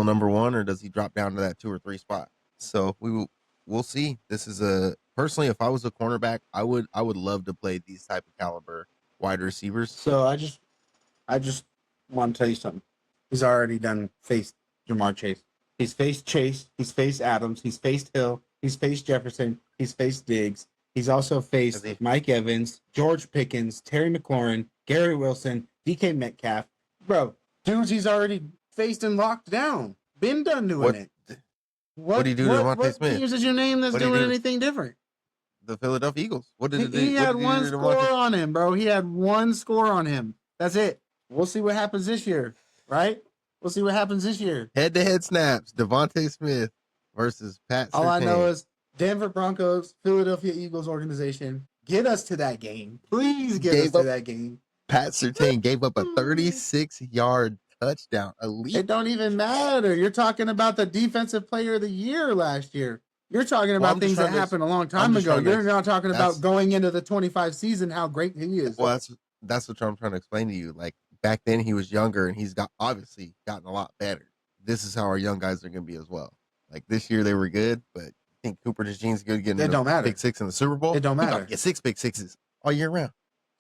number one, or does he drop down to that 2 or 3 spot. So we'll see. This is a personally, if I was a cornerback, I would love to play these type of caliber wide receivers. So I just want to tell you something. He's already faced Jamar Chase. He's faced Chase. He's faced Adams. He's faced Hill. He's faced Jefferson. He's faced Diggs. He's also faced Mike Evans, George Pickens, Terry McLaurin, Gary Wilson, DK Metcalf. Bro, dudes he's already faced and locked down. Been done doing it. What do you do to Devontae Smith? What teams is your name that's doing anything different? The Philadelphia Eagles. What did he had one score on him, bro. He had one score on him. That's it. We'll see what happens this year, right? We'll see what happens this year. Head-to-head snaps, Devontae Smith versus Pat Surtain. All I know is Denver Broncos, Philadelphia Eagles organization, get us to that game. Please get us to that game. Pat Surtain gave up a 36-yard touchdown. Elite. It don't even matter. You're talking about the defensive player of the year last year. You're talking about things that happened a long time ago. You're not talking about going into the 25 season, how great he is. Well, that's what I'm trying to explain to you. Like, back then he was younger and he's obviously gotten a lot better. This is how our young guys are going to be as well. Like, this year they were good, but I think Cooper DeJean's good getting a pick six in the Super Bowl. It don't matter. Get 6 pick sixes all year round.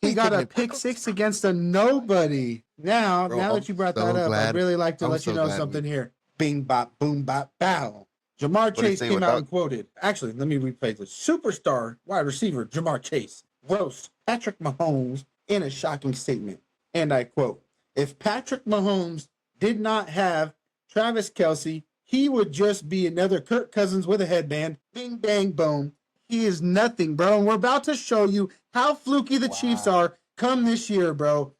He got a pick six against a nobody. Now that you brought that up, I'd really like to let you know something here. Bing, bop, boom, bop, bow. Jamar Chase came out and quoted. Actually, let me replay this. Superstar wide receiver Jamar Chase roasts Patrick Mahomes in a shocking statement. And I quote, "If Patrick Mahomes did not have Travis Kelce, he would just be another Kirk Cousins with a headband. Bing, bang, boom. He is nothing, bro. And we're about to show you how fluky the Chiefs are come this year, bro.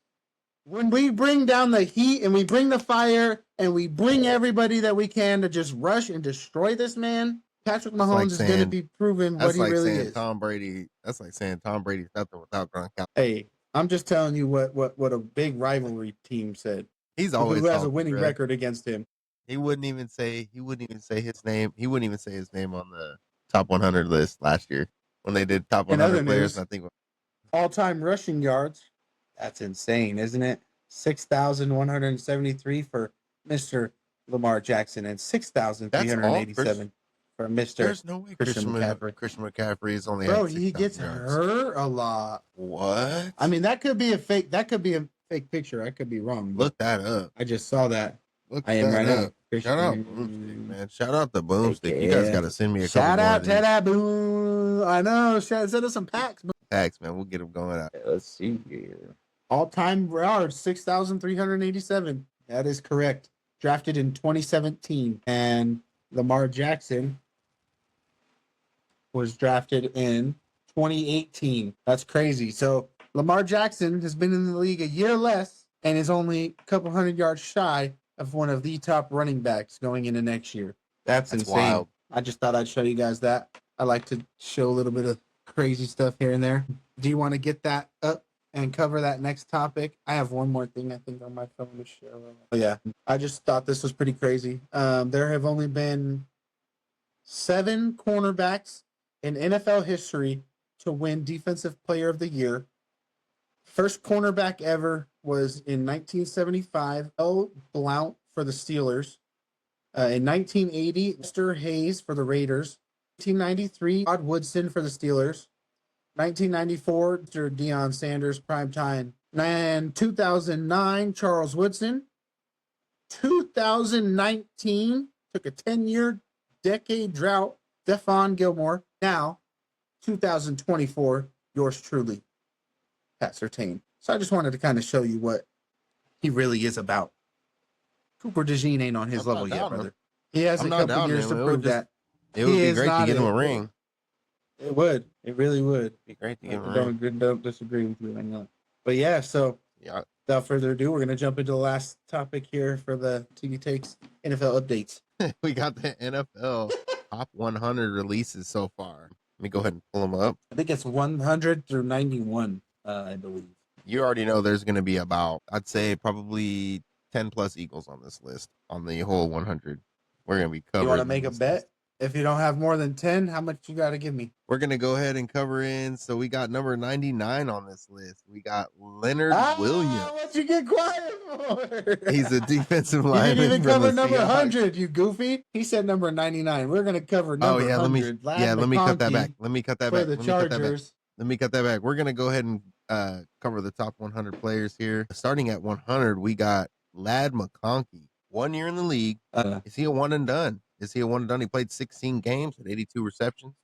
When we bring down the heat and we bring the fire and we bring everybody that we can to just rush and destroy this man, Patrick Mahomes is going to be proven what he really is." Tom Brady. That's like saying Tom Brady's nothing without Gronkowski. Hey, I'm just telling you what a big rivalry team said. He's always who has a winning record against him. He wouldn't even say his name. He wouldn't even say his name on the top 100 list last year when they did top 100 players. I think all-time rushing yards. That's insane, isn't it? 6,173 for Mr. Lamar Jackson and 6,387 for Mr. There's no way Christian McCaffrey is only. Bro, he gets hurt a lot. What? I mean, that could be a fake. That could be a fake picture. I could be wrong. Look that up. I just saw that. I am right now. Shout out Boomstick, man. Shout out the Boomstick. You guys got to send me a couple shout out to that Boom. I know. Send us some packs. Packs, man. We'll get them going out. Let's see here. All-time yards, 6,387. That is correct. Drafted in 2017. And Lamar Jackson was drafted in 2018. That's crazy. So Lamar Jackson has been in the league a year less and is only a couple hundred yards shy of one of the top running backs going into next year. That's insane. Wild. I just thought I'd show you guys that. I like to show a little bit of crazy stuff here and there. Do you want to get that up and cover that next topic? I have one more thing I think on my phone to share. Oh, yeah. I just thought this was pretty crazy. There have only been 7 cornerbacks in NFL history to win Defensive Player of the Year. First cornerback ever was in 1975, L. Blount for the Steelers. In 1980, Mr. Hayes for the Raiders. 1993, Rod Woodson for the Steelers. 1994, Mr. Deion Sanders, primetime. And 2009, Charles Woodson. 2019, took a 10-year decade drought, Stephon Gilmore. Now, 2024, yours truly, Pat Surtain. So I just wanted to kind of show you what he really is about. Cooper DeJean ain't on his level yet, brother. He has a couple years to prove that. It would be great to get him a ring. It would. It really would. Be great to get him a ring. Don't disagree with you on that. But yeah, so without further ado, we're going to jump into the last topic here for the TV Takes NFL updates. We got the NFL top 100 releases so far. Let me go ahead and pull them up. I think it's 100 through 91, I believe. You already know there's going to be about, I'd say, probably 10 plus Eagles on this list, on the whole 100 We're going to be covering. You want to make a bet? If you don't have more than 10, how much you got to give me? We're going to go ahead and cover in. So we got number 99 on this list. We got Leonard Williams. What you get quiet for? He's a defensive You lineman. didn't even cover number Seahawks. 100, you goofy. He said number 99. We're going to cover number 100. Let me cut that back. Let me cut that for back. the Chargers. Let me cut that back. We're going to go ahead and cover the top 100 players here. Starting at 100, we got Ladd McConkey. 1 year in the league. Is he a one and done? He played 16 games with 82 receptions,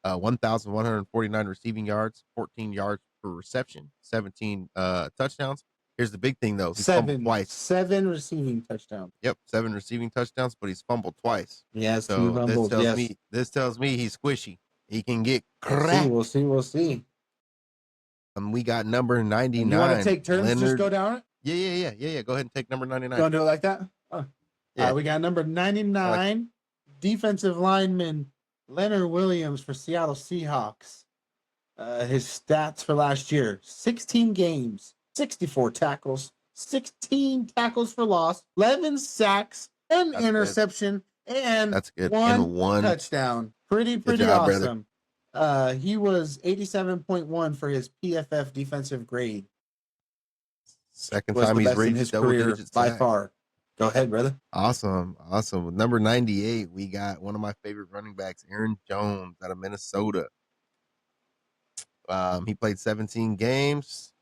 1,149 receiving yards, 14 yards per reception, 17 touchdowns. Here's the big thing, though. He's fumbled twice. 7 receiving touchdowns. Yep, 7 receiving touchdowns, but he's fumbled twice. Yes, so this tells me he's squishy. He can get cracked. We'll see. We got number 99. You want to take turns? Leonard. Just go down it? Yeah. Go ahead and take number 99. You want to do it like that? Yeah. We got number 99, defensive lineman Leonard Williams for Seattle Seahawks. His stats for last year: 16 games, 64 tackles, 16 tackles for loss, 11 sacks, an interception, and that's good. One touchdown. Pretty job, awesome. He was 87.1 for his PFF defensive grade. Second time he's reached his career by far. Go ahead, brother. Awesome. With number 98, we got one of my favorite running backs, Aaron Jones, out of Minnesota. He played 17 games,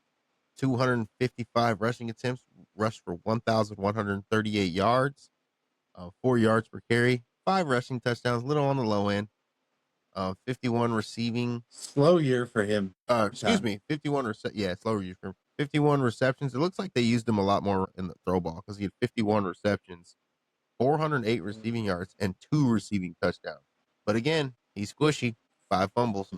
255 rushing attempts, rushed for 1,138 yards, 4 yards per carry, 5 rushing touchdowns, a little on the low end. 51 receiving. Slow year for him. 51 slow year for him. 51 receptions. It looks like they used him a lot more in the throw ball because he had 51 receptions, 408 receiving yards, and 2 receiving touchdowns. But again, he's squishy. 5 fumbles.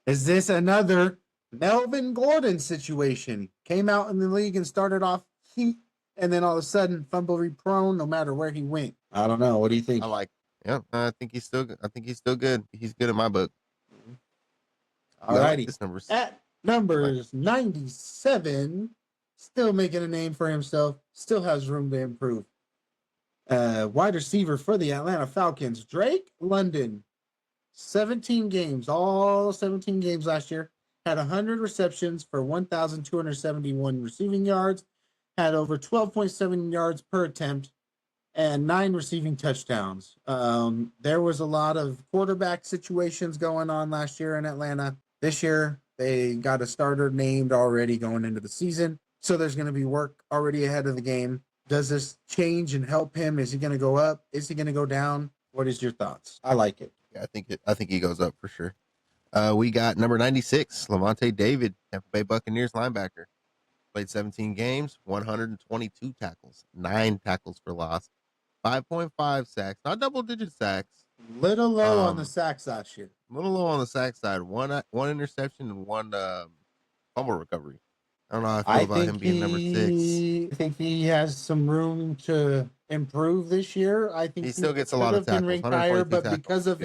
Is this another Melvin Gordon situation? Came out in the league and started off heat, and then all of a sudden fumblery prone no matter where he went. I don't know. What do you think? I think he's still good. He's good in my book. All righty. At numbers 97, still making a name for himself, still has room to improve. Wide receiver for the Atlanta Falcons, Drake London. 17 games, all 17 games last year. Had 100 receptions for 1,271 receiving yards. Had over 12.7 yards per attempt. And 9 receiving touchdowns. There was a lot of quarterback situations going on last year in Atlanta. This year, they got a starter named already going into the season. So there's going to be work already ahead of the game. Does this change and help him? Is he going to go up? Is he going to go down? What is your thoughts? I like it. Yeah, I think he goes up for sure. We got number 96, Lavonte David, Tampa Bay Buccaneers linebacker. Played 17 games, 122 tackles, 9 tackles for loss. 5.5 sacks, not double-digit sacks. Little low on the sacks last year. A little low on the sack side. One interception and 1 fumble recovery. I don't know how I feel about him being number 6. I think he has some room to improve this year. I think he still gets a lot of tackles. Been ranked higher, but because of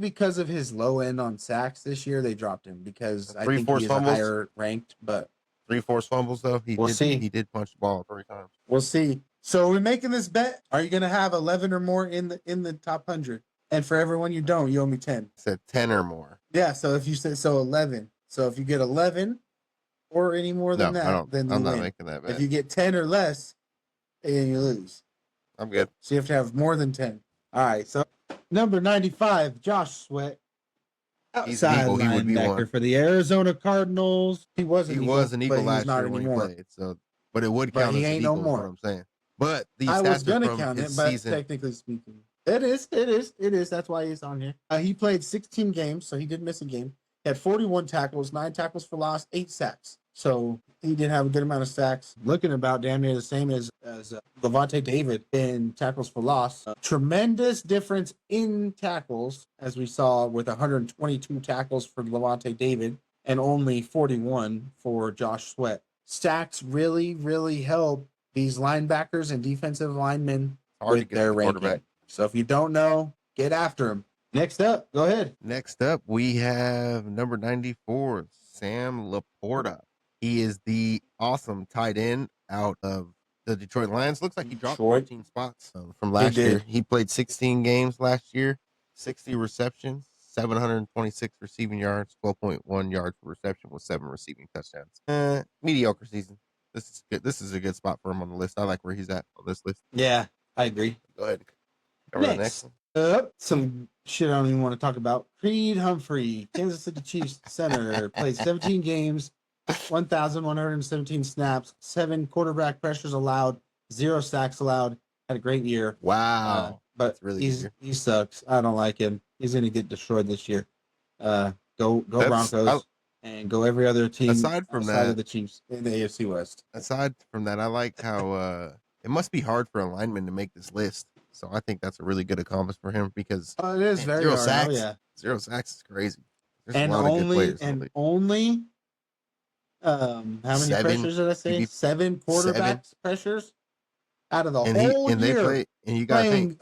because of his low end on sacks this year, they dropped him because I think he's higher ranked. But 3 forced fumbles though. We'll see. He did punch the ball 3 times. We'll see. So we're making this bet. Are you going to have 11 or more in the top 100? And for everyone you don't, you owe me 10. I said 10 or more. Yeah. So if you said 11, so if you get 11 or any more than then I'm not making that bet. If you get 10 or less, then you lose. I'm good. So you have to have more than 10. All right. So number 95, Josh Sweat. Outside linebacker for the Arizona Cardinals. He was an Eagle last year when he played. So, but it would count as an Eagle, no more. What I'm saying. But these I was going to count it, but technically speaking, it is. That's why he's on here. He played 16 games, so he did miss a game. He had 41 tackles, 9 tackles for loss, 8 sacks. So he did have a good amount of sacks. Looking about damn near the same as Lavonte David in tackles for loss. Tremendous difference in tackles, as we saw with 122 tackles for Lavonte David and only 41 for Josh Sweat. Sacks really, really help these linebackers and defensive linemen with their ranking. So if you don't know, get after them. Next up, go ahead. Next up, we have number 94, Sam Laporta. He is the awesome tight end out of the Detroit Lions. Looks like he dropped Detroit. 14 spots from last did. year. He played 16 games last year, 60 receptions, 726 receiving yards, 12.1 yards per reception with 7 receiving touchdowns. Mediocre season. This is good. This is a good spot for him on the list. I like where he's at on this list. Yeah, I agree. Go ahead. Cover the next Next, one. some shit I don't even want to talk about. Creed Humphrey, Kansas City Chiefs center, played 17 games, 1,117 snaps, 7 quarterback pressures allowed, 0 sacks allowed. Had a great year. Wow. But That's really good year. he sucks. I don't like him. He's going to get destroyed this year. Go Broncos and go every other team aside from outside that of the Chiefs in the AFC West. Aside from that, I like how it must be hard for a lineman to make this list. So I think that's a really good accomplishment for him because it is very 0 hard. sacks. Oh, yeah. 0 sacks is crazy. There's And a lot of good players. only how many pressures did I say? 7 quarterbacks pressures out of the whole year. They play, and you got to think,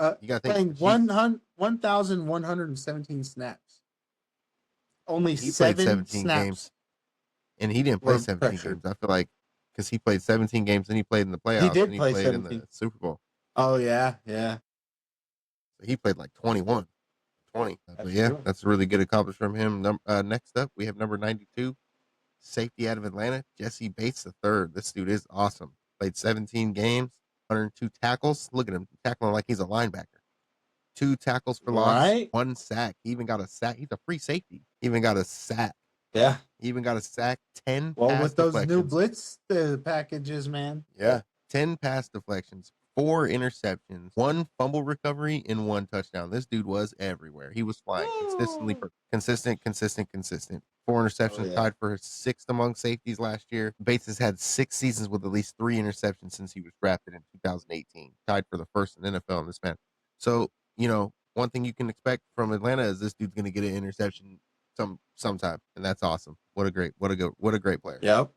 playing 1,117 snaps. Only he played 17 snaps games, and he didn't play 17 games. I feel like because he played 17 games and he played in the playoffs. He did and play played 17 in the Super Bowl. Oh yeah. So he played like 21, 20. But That's yeah, true. that's a really good accomplishment from him. Next up, we have number 92, safety out of Atlanta, Jesse Bates III. This dude is awesome. Played 17 games, 102 tackles. Look at him tackling like he's a linebacker. 2 tackles for loss, 1 sack. He even got a sack. He's a free safety. He even got a sack. Yeah. He even got a sack, 10 Well, pass with those deflections. new blitz packages, man. Yeah. 10 pass deflections, 4 interceptions, 1 fumble recovery, and 1 touchdown. This dude was everywhere. He was flying consistent. 4 interceptions, tied for 6th among safeties last year. Bates has had 6 seasons with at least 3 interceptions since he was drafted in 2018, tied for the first in NFL in this man. So, one thing you can expect from Atlanta is this dude's going to get an interception sometime, and that's awesome. What a great player. Yep.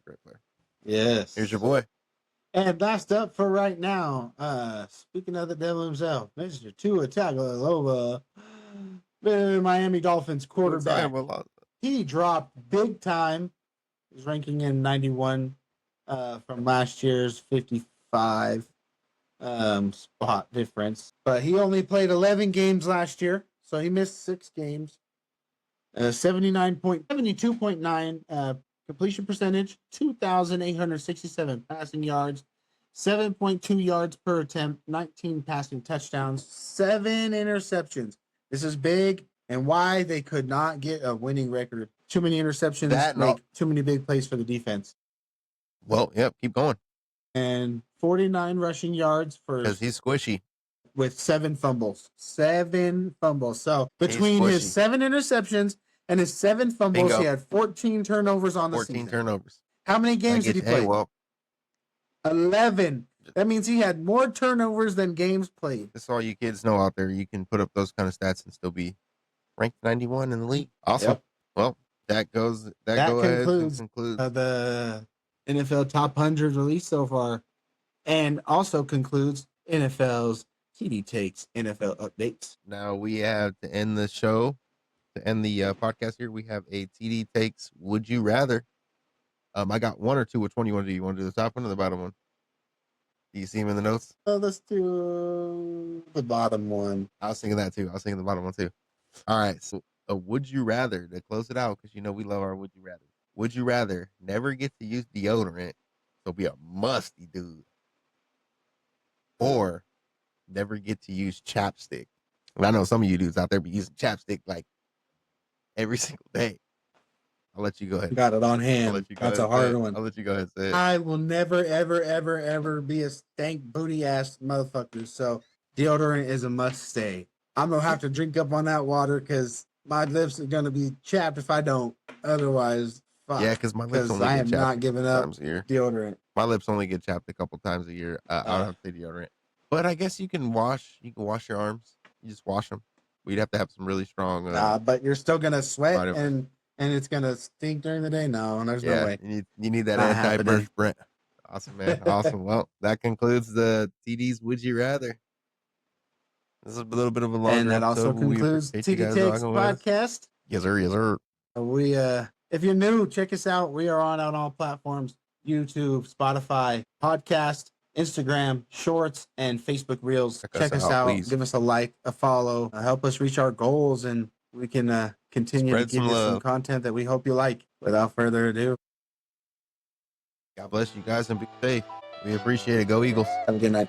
Great player. Yes. Here's your boy. And last up for right now, speaking of the devil himself, Mr. Tua Tagovailoa, the Miami Dolphins quarterback. He dropped big time. He's ranking in 91 from last year's 55 spot difference. But he only played 11 games last year, so he missed 6 games. 72.9 completion percentage, 2,867 passing yards, 7.2 yards per attempt, 19 passing touchdowns, 7 interceptions. This is big, and why they could not get a winning record. Too many interceptions make too many big plays for the defense. Well, yep, keep going. And 49 rushing yards because he's squishy. With 7 fumbles. 7 fumbles. So between his 7 interceptions and his 7 fumbles, he had 14 turnovers on the season. 14 turnovers. How many games did he play? 11. That means he had more turnovers than games played. That's all you kids know out there. You can put up those kind of stats and still be ranked 91 in the league. Awesome. Yep. Well, that concludes the NFL Top 100 release so far, and also concludes NFL's TD Takes NFL updates. Now we have to end the show, to end the podcast here. We have a TD Takes Would You Rather. I got 1 or 2. Which one do you want to do? You want to do the top one or the bottom one? Do you see him in the notes? Let's do the bottom one. I was thinking that too. I was thinking the bottom one too. All right. So would you rather, to close it out, because we love our would you rather. Would you rather never get to use deodorant, so be a musty dude, or never get to use chapstick? And I know some of you dudes out there be using chapstick like every single day. I'll let you go ahead. Got it on hand. That's a hard one. I'll let you go ahead and say it. I will never, ever, ever, ever be a stank booty ass motherfucker. So deodorant is a must stay. I'm going to have to drink up on that water because my lips are going to be chapped if I don't. Otherwise, fuck. Yeah, because my lips only I get am chapped not giving up deodorant. My lips only get chapped a couple times a year. I don't have to say deodorant. But I guess you can wash your arms. You just wash them. We'd have to have some really strong. But you're still going to sweat and it's going to stink during the day? No, there's no way. You need that anti-perspirant. Awesome, man. Awesome. Well, that concludes the TD's Would You Rather. This is a little bit of a longer and that also concludes TD Takes podcast. Yes, sir. Yes, sir. We, if you're new, check us out. We are on all platforms: YouTube, Spotify, podcast. Instagram Shorts and Facebook Reels. Check us out. Please. Give us a like, a follow. Help us reach our goals, and we can continue to give you some content that we hope you like. Without further ado, God bless you guys and be safe. We appreciate it. Go Eagles. have a good night.